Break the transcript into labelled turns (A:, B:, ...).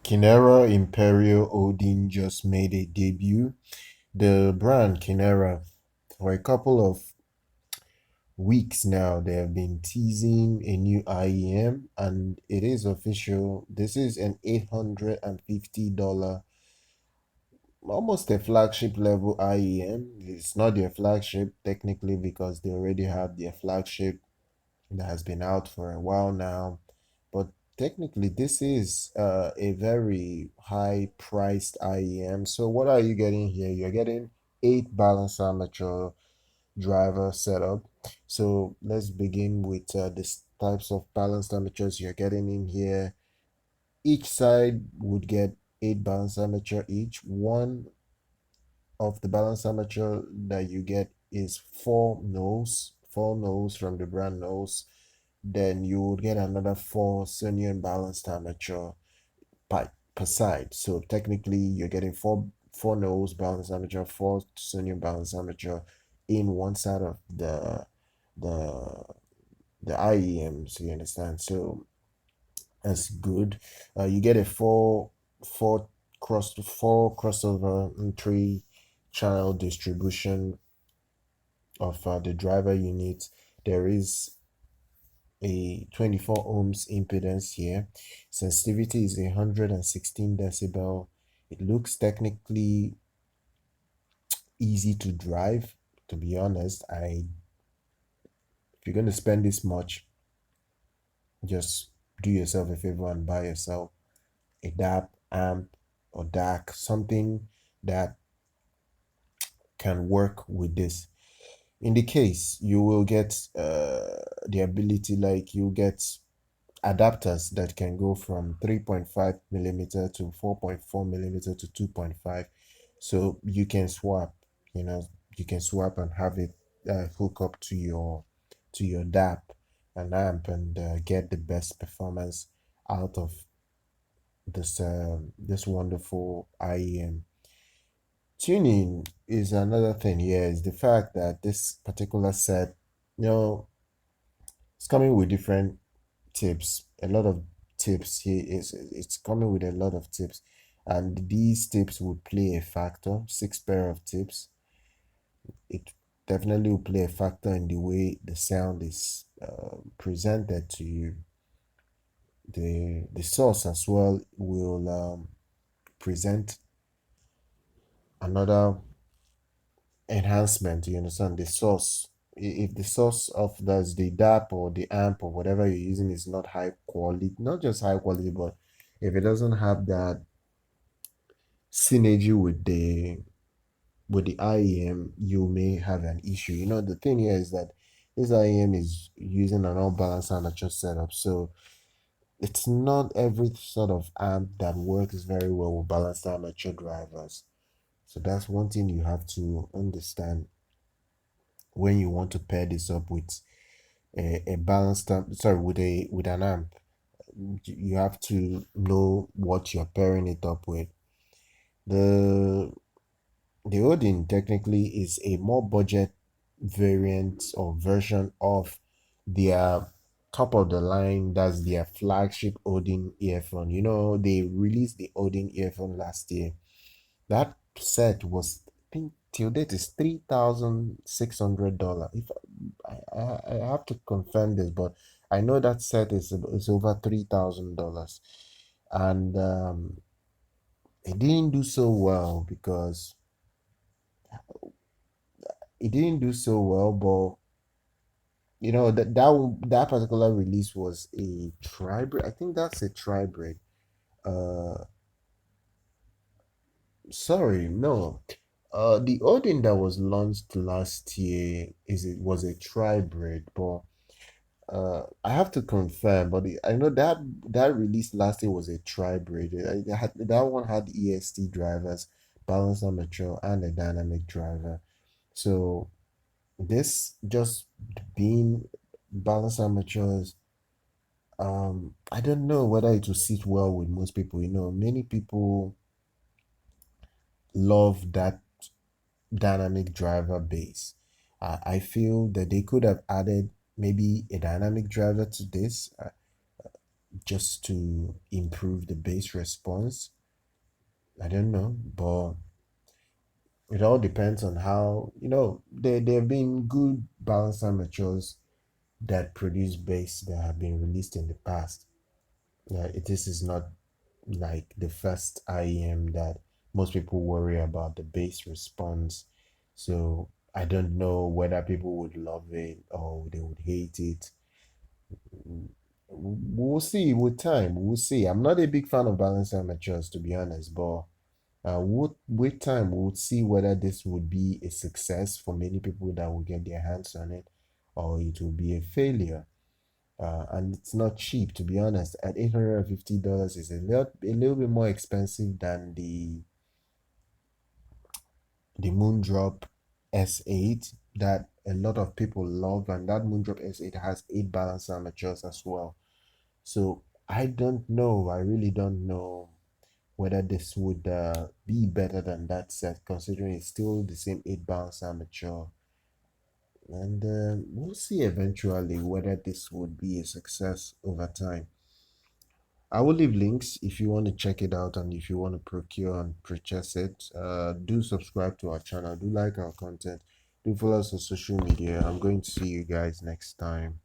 A: Kinera Imperial Odin just made a debut. The brand Kinera, for a couple of weeks now, they have been teasing a new IEM, and it is official. This is an $850, almost a flagship level IEM. It's not their flagship technically because they already have their flagship that has been out for a while now. But technically, this is a very high priced IEM. So what are you getting here? You're getting 8 balance armature driver setup. So let's begin with the types of balanced armatures you're getting in here. Each side would get 8 balance armature each. One of the balance armature that you get is four nose from the brand nose. Then you would get another 4 Sonian balanced armature per side. So technically you're getting four nose balanced armature, 4 Sonian balanced armature in one side of the the IEMs, you understand? So that's good. You get a four crossover and 3 channel distribution of the driver unit. There is a 24 ohms impedance here. Sensitivity is 116 decibel. It looks technically easy to drive. To be honest, if you're going to spend this much, just do yourself a favor and buy yourself a DAP amp or DAC, something that can work with this. In the case, you will get the ability, like you get adapters that can go from 3.5 millimeter to 4.4 millimeter to 2.5. So you can swap, you can swap and have it hook up to your DAP and amp and get the best performance out of this wonderful IEM. Tuning is another thing here, is the fact that this particular set, you know, it's coming with different tips. A lot of tips here, is it's coming with a lot of tips, and these tips will play a factor. 6 pair of tips. It definitely will play a factor in the way the sound is presented to you. The source as well will present another enhancement. You understand? The source, if the source of that's the DAP or the amp or whatever you're using is not high quality, not just high quality, but if it doesn't have that synergy with the IEM, you may have an issue. The thing here is that this IEM is using an all balanced amateur setup, so it's not every sort of amp that works very well with balanced armature drivers. So that's one thing you have to understand when you want to pair this up with a balanced amp, sorry, with an amp. You have to know what you're pairing it up with. The the Odin technically is a more budget variant or version of their top of the line. That's their flagship Odin earphone. They released the Odin earphone last year. That set was, I think, till date is $3,600. If I have to confirm this, but I know that set is over $3,000, and it didn't do so well because it didn't do so well. But that particular release was a Tribrid. I think that's a Tribrid. Uh, sorry, no. The Odin that was launched last year was a Tribrid, but I have to confirm. But I know that release last year was a Tribrid. That one had EST drivers, balance armature, and a dynamic driver. So this just being balance amateurs, I don't know whether it will sit well with most people. Many people love that dynamic driver base. I feel that they could have added maybe a dynamic driver to this. just to improve the bass response. I don't know, but it all depends on how, there have been good balance amateurs that produce bass that have been released in the past. This is not like the first IEM that most people worry about the bass response. So I don't know whether people would love it or they would hate it. We'll see with time. We'll see. I'm not a big fan of balance amateurs, to be honest, but with time, we'll see whether this would be a success for many people that will get their hands on it, or it will be a failure. And it's not cheap, to be honest. At $850 is a little bit more expensive than the Moondrop S8 that a lot of people love, and that Moondrop S8 has 8 balance amateurs as well. So I don't know. I really don't know whether this would be better than that set, considering it's still the same 8 balance amateur. And we'll see eventually whether this would be a success over time. I will leave links if you want to check it out and if you want to procure and purchase it. Do subscribe to our channel. Do like our content. Do follow us on social media. I'm going to see you guys next time.